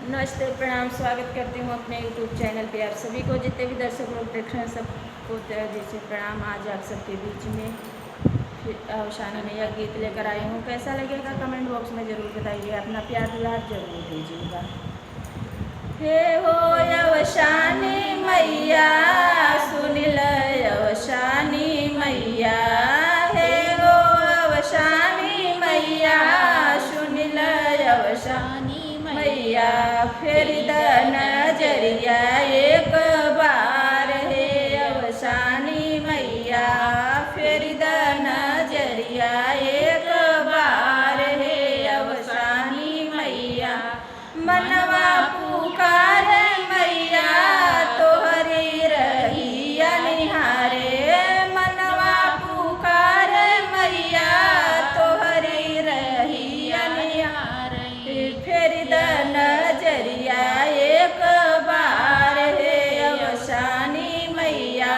नमस्ते, प्रणाम। स्वागत करती हूँ अपने यूट्यूब चैनल पे। आप सभी को, जितने भी दर्शक लोग देख रहे हैं, सबको जैसे प्रणाम। आज आप सबके बीच में फिर शानी में यह गीत लेकर आई हूँ। कैसा लगेगा कमेंट बॉक्स में ज़रूर बताइए, अपना प्यार दुलार जरूर दीजिएगा। हे हो यवशानी मैया, सुन ल यवशानी मैया। हे हो यवशानी मैया, सुन ल यवशानी मैया। फिर द नजरिया एक बार, हे यवशानी मैया। फिर द नजरिया एक बार, हे यवशानी मैया। मनवा पुकार मैया, तोहरी रहिया निहारे। मनवा पुकार मैया, तोहरी रहिया निहारे। फिर द नजरिया एक बार, हे यवशानी मैया।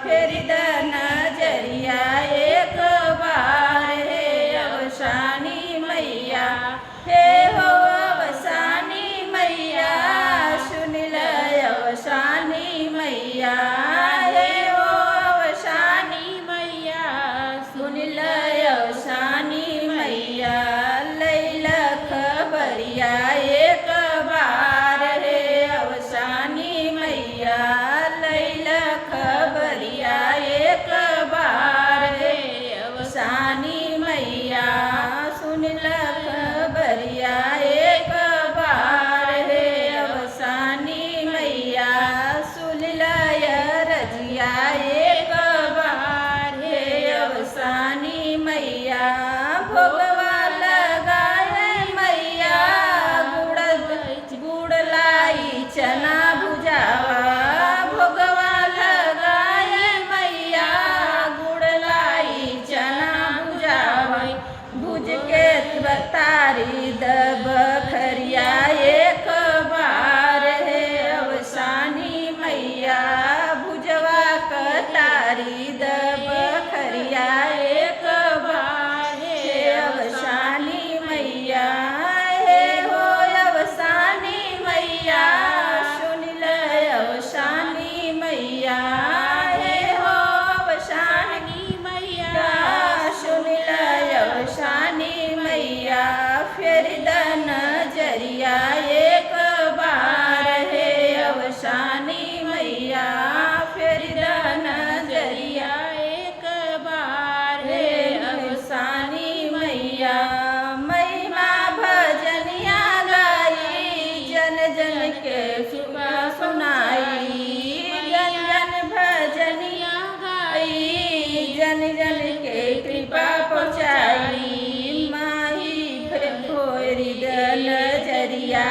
फिर द नजरिया एक बार, हे यवशानी मैया। हे हो यवशानी मैया, सुन ल यवशानी मैया। हे हो यवशानी मैया, सुन ल यवशानी मैया। लैल खबरिया एक बार, हे यवशानी मैया। लैल खबरिया एक बार, हे यवशानी मैया। सुन ल खबरिया एक बार, हे यवशानी मैया। सुन ल रजिया एक बार, हे यवशानी मैया। भोगवा लगाए मैया, गुड़ लाई चना भुजावा। भोगवा लगाए मैया, गुड़ लाई चना भुजावा। भुज के तारी दब खरिया एक बार, हे यवशानी मैया। भुजवा कतारी दब खरिया एक बार, हे यवशानी मैया। हे हो यवशानी मैया, सुन ल यवशानी मैया। हे हो यवशानी मैया, सुन ल यवशानी मैया। फिर द नजरिया एक बार, हे यवशानी मैया। फिर द नजरिया एक बार, हे यवशानी मैया। महिमा भजनिया गाई, जन जन के सुनाई। जन जन भजनिया गाई, जन जन के कृपा पहुँचाई। माही फोरी द नजरिया